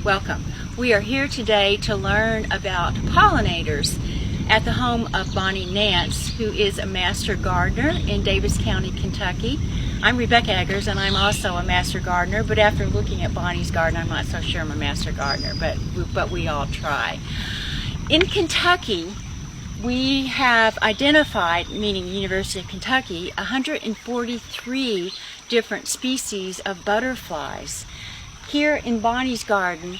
Welcome. We are here today to learn about pollinators at the home of Bonnie Nance, who is a master gardener in Davis County, Kentucky. I'm Rebecca Eggers, and I'm also a master gardener, but after looking at Bonnie's garden, I'm not so sure I'm a master gardener, but we all try. In Kentucky, we have identified, meaning University of Kentucky, 143 different species of butterflies. Here in Bonnie's garden,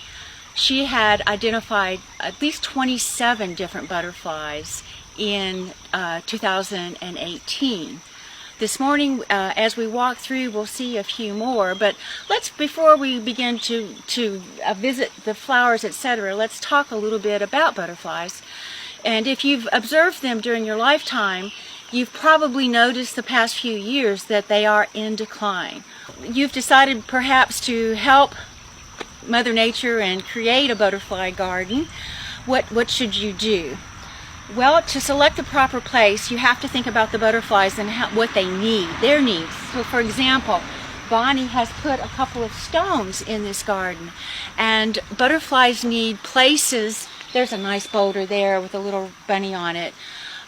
she had identified at least 27 different butterflies in 2018. This morning, as we walk through, we'll see a few more, but before we begin to visit the flowers, etc., let's talk a little bit about butterflies. And if you've observed them during your lifetime, you've probably noticed the past few years that they are in decline. You've decided perhaps to help Mother Nature and create a butterfly garden. What should you do? Well, to select the proper place, you have to think about the butterflies and what they need, their needs. So for example, Bonnie has put a couple of stones in this garden, and butterflies need places. There's a nice boulder there with a little bunny on it.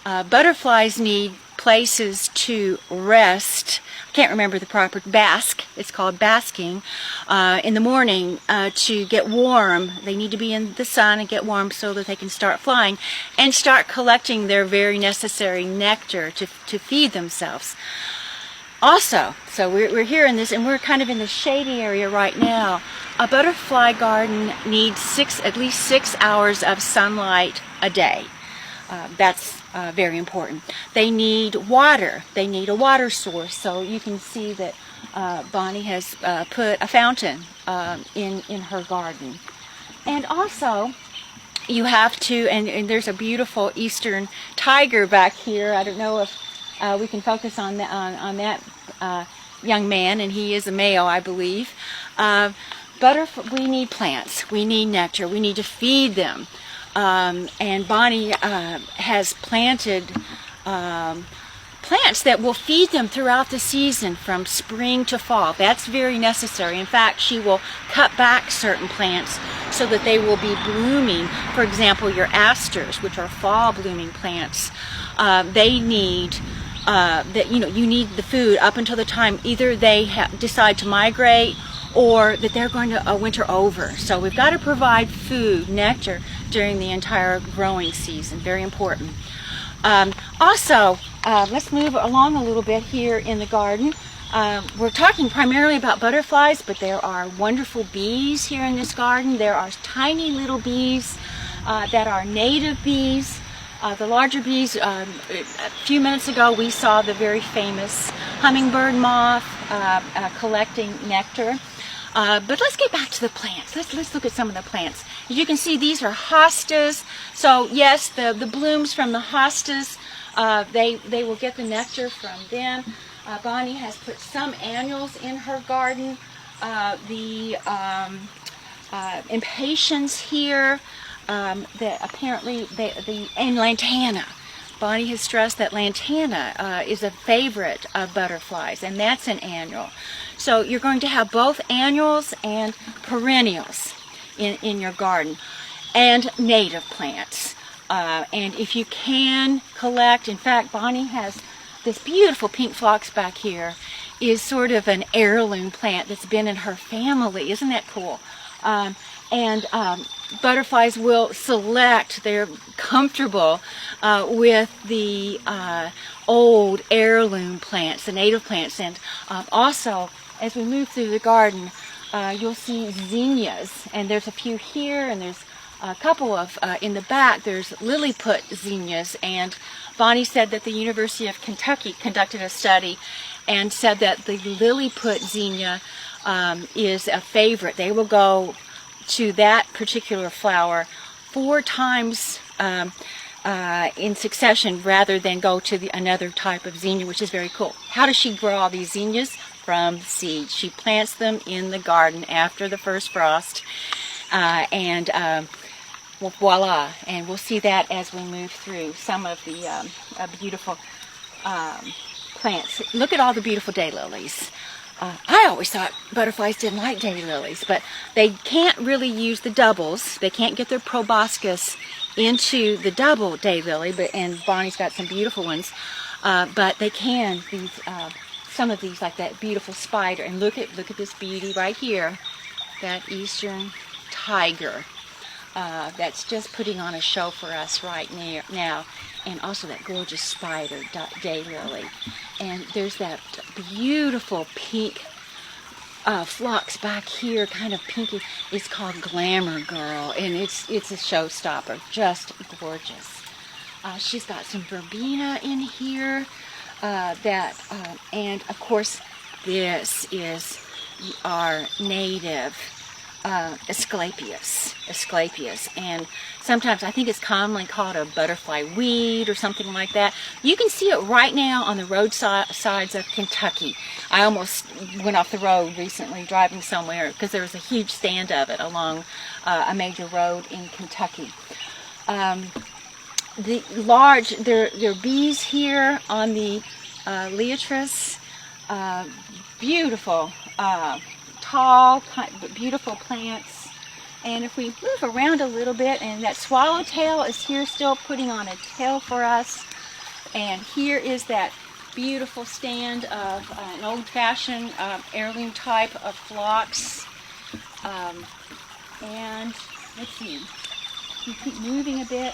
Butterflies need places to rest. I can't remember the proper, bask. It's called basking. In the morning to get warm. They need to be in the sun and get warm so that they can start flying and start collecting their very necessary nectar to feed themselves. Also, so we're here in this, and we're kind of in the shady area right now. A butterfly garden needs at least 6 hours of sunlight a day. That's very important. They need water. They need a water source. So you can see that Bonnie has put a fountain in her garden. And also, you have to, and there's a beautiful eastern tiger back here. I don't know if we can focus on that young man, and he is a male, I believe. We need plants. We need nectar. We need to feed them. And Bonnie has planted plants that will feed them throughout the season from spring to fall. That's very necessary. In fact, she will cut back certain plants so that they will be blooming. For example, your asters, which are fall blooming plants, they need you need the food up until the time either they decide to migrate or that they're going to winter over. So we've got to provide food, nectar, during the entire growing season. Very important. Also, let's move along a little bit here in the garden. We're talking primarily about butterflies, but there are wonderful bees here in this garden. There are tiny little bees that are native bees. The larger bees, a few minutes ago we saw the very famous hummingbird moth collecting nectar. But let's get back to the plants. Let's look at some of the plants. As you can see, these are hostas. So yes, the blooms from the hostas, they will get the nectar from them. Bonnie has put some annuals in her garden. The impatiens here, and lantana. Bonnie has stressed that lantana is a favorite of butterflies, and that's an annual. So you're going to have both annuals and perennials in your garden, and native plants. And if you can collect, in fact, Bonnie has this beautiful pink phlox back here, is sort of an heirloom plant that's been in her family. Isn't that cool? Butterflies will select, they're comfortable with the old heirloom plants, the native plants. And also, as we move through the garden, you'll see zinnias, and there's a few here, and there's a couple of in the back. There's lilliput zinnias, and Bonnie said that the University of Kentucky conducted a study and said that the lilliput zinnia is a favorite. They will go to that particular flower 4 times in succession rather than go to another type of zinnia, which is very cool. How does she grow all these zinnias? From seeds. She plants them in the garden after the first frost, and well, voila. And we'll see that as we move through some of the beautiful plants. Look at all the beautiful daylilies. I always thought butterflies didn't like daylilies, but they can't really use the doubles. They can't get their proboscis into the double daylily, and Bonnie's got some beautiful ones. But they can, some of these, like that beautiful spider. And look at this beauty right here, that eastern tiger. That's just putting on a show for us right now. And also that gorgeous spider daylily. And there's that beautiful pink phlox back here, kind of pinky. It's called Glamour Girl, and it's a showstopper, just gorgeous. She's got some verbena in here, and of course this is our native Asclepias, and sometimes I think it's commonly called a butterfly weed or something like that. You can see it right now on the roadsides of Kentucky. I almost went off the road recently driving somewhere because there was a huge stand of it along a major road in Kentucky. The large, there are bees here on the Leotris, beautiful, tall, beautiful plants. And if we move around a little bit, and that swallowtail is here still putting on a tail for us. And here is that beautiful stand of an old-fashioned heirloom type of phlox. And let's see, you keep moving a bit.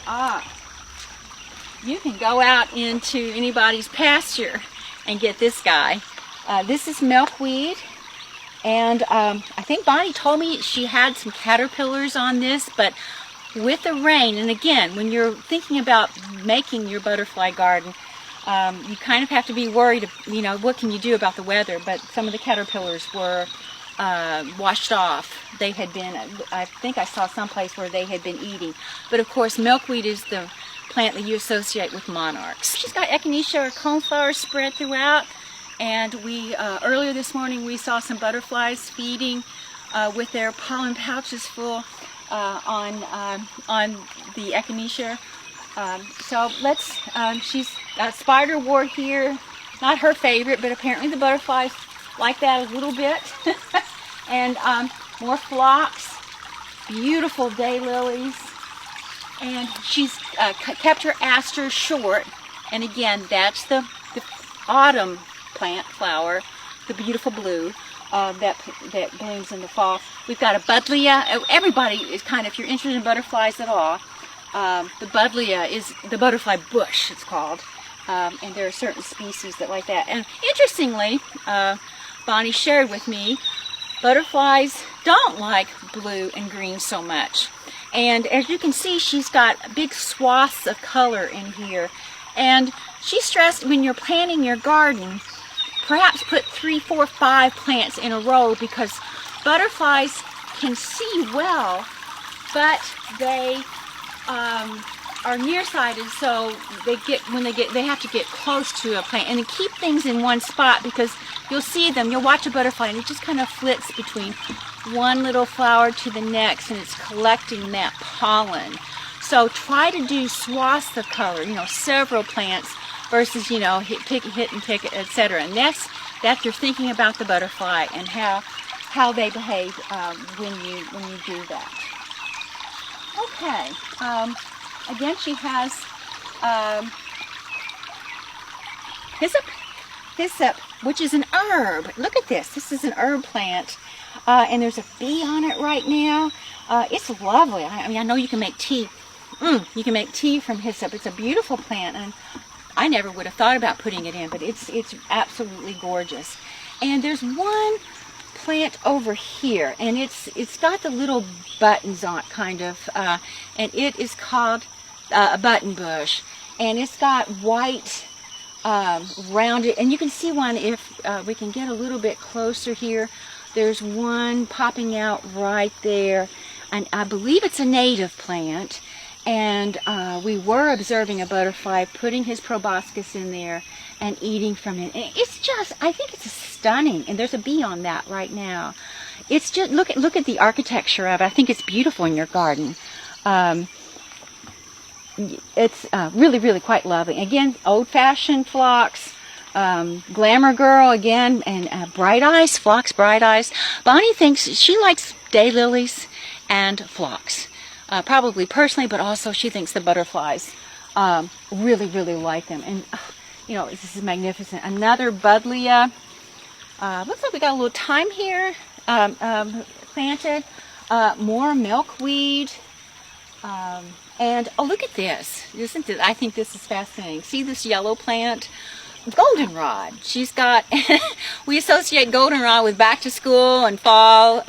You can go out into anybody's pasture and get this guy. This is milkweed. And I think Bonnie told me she had some caterpillars on this, but with the rain, and again, when you're thinking about making your butterfly garden, you kind of have to be worried, what can you do about the weather? But some of the caterpillars were washed off. They had been, I think I saw someplace where they had been eating. But of course, milkweed is the plant that you associate with monarchs. She's got echinacea or coneflowers spread throughout. And we earlier this morning we saw some butterflies feeding with their pollen pouches full on the echinacea. So let's. She's got spider wort here. Not her favorite, but apparently the butterflies like that a little bit. And more phlox, beautiful daylilies, and she's kept her asters short. And again, that's the autumn plant flower, the beautiful blue that blooms in the fall. We've got a buddleia. Everybody is kind of, if you're interested in butterflies at all, the buddleia is the butterfly bush, it's called, and there are certain species that like that. And interestingly, Bonnie shared with me, butterflies don't like blue and green so much. And as you can see, she's got big swaths of color in here. And she stressed, when you're planting your garden, perhaps put 3, 4, 5 plants in a row, because butterflies can see well, but they are nearsighted, so they have to get close to a plant and keep things in one spot, because you'll see them. You'll watch a butterfly and it just kind of flits between one little flower to the next, and it's collecting that pollen. So try to do swaths of color, several plants, versus hit and pick, etc. And that's you're thinking about the butterfly and how they behave when you do that. Okay. Again, she has hyssop, which is an herb. Look at this. This is an herb plant, and there's a bee on it right now. It's lovely. I know you can make tea. You can make tea from hyssop. It's a beautiful plant, and I never would have thought about putting it in, but it's absolutely gorgeous. And there's one plant over here, and it's got the little buttons on it, kind of, and it is called a button bush, and it's got white rounded, and you can see one if we can get a little bit closer here. There's one popping out right there, and I believe it's a native plant. And we were observing a butterfly putting his proboscis in there and eating from it. And it's just, I think it's stunning. And there's a bee on that right now. It's just, look at the architecture of it. I think it's beautiful in your garden. It's really, really quite lovely. Again, old-fashioned phlox, Glamour Girl again, and Bright Eyes, Phlox Bright Eyes. Bonnie thinks she likes daylilies and phlox, probably personally, but also she thinks the butterflies really, really like them. And you know, this is magnificent. Another buddleia. Looks like we got a little thyme here planted. More milkweed. And oh, look at this. Isn't it? I think this is fascinating. See this yellow plant? Goldenrod. She's got, we associate goldenrod with back to school and fall,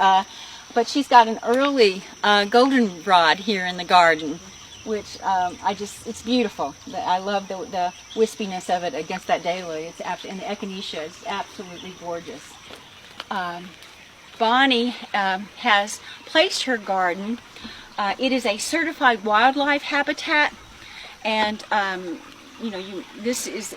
but she's got an early goldenrod here in the garden, which it's beautiful. I love the wispiness of it against that daylily. It's and the echinacea is absolutely gorgeous. Bonnie has placed her garden. It is a certified wildlife habitat, and you know, this is.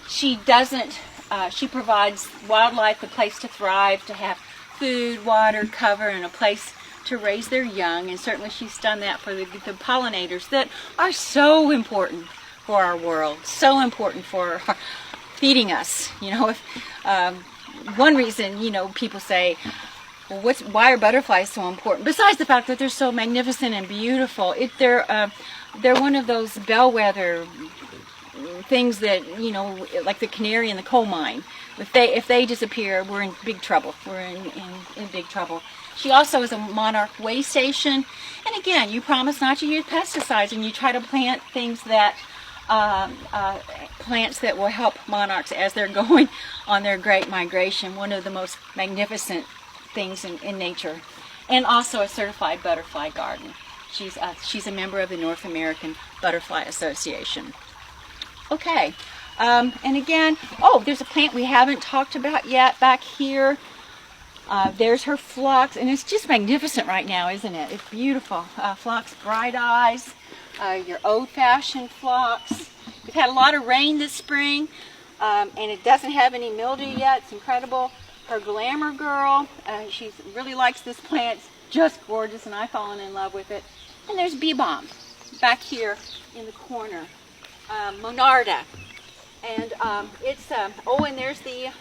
She provides wildlife a place to thrive, to have food, water, cover, and a place to raise their young. And certainly she's done that for the pollinators that are so important for our world, so important for feeding us. You know, if, one reason, you know, people say, well, why are butterflies so important? Besides the fact that they're so magnificent and beautiful, they're one of those bellwether things that, you know, like the canary in the coal mine. If they disappear, we're in big trouble. We're in big trouble. She also is a monarch way station, and again, you promise not to use pesticides, and you try to plant things that plants that will help monarchs as they're going on their great migration. One of the most magnificent things in nature, and also a certified butterfly garden. She's a member of the North American Butterfly Association. Okay, and again, oh, there's a plant we haven't talked about yet back here. There's her phlox, and it's just magnificent right now, isn't it? It's beautiful. Phlox Bright Eyes, your old-fashioned phlox. We've had a lot of rain this spring, and it doesn't have any mildew yet. It's incredible. Her Glamour Girl, she really likes this plant. It's just gorgeous, and I've fallen in love with it. And there's Bee Balm back here in the corner. Monarda, and and there's the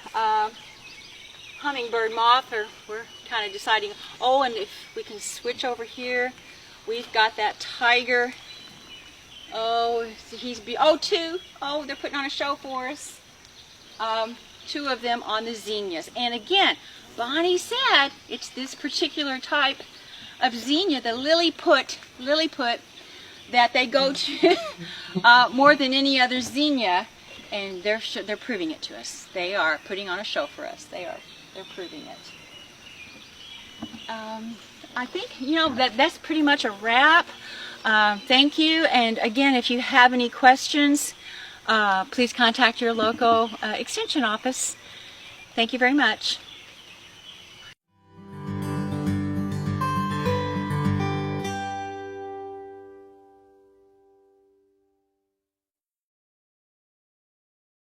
hummingbird moth, or we're kind of deciding, oh, and if we can switch over here, we've got that tiger. Oh, they're putting on a show for us. Two of them on the zinnias, and again, Bonnie said it's this particular type of zinnia, the lilliput, that they go to more than any other zinnia, and they're proving it to us. They are putting on a show for us. They're proving it. I think, you know, that's pretty much a wrap. Thank you, and again, if you have any questions, please contact your local extension office. Thank you very much.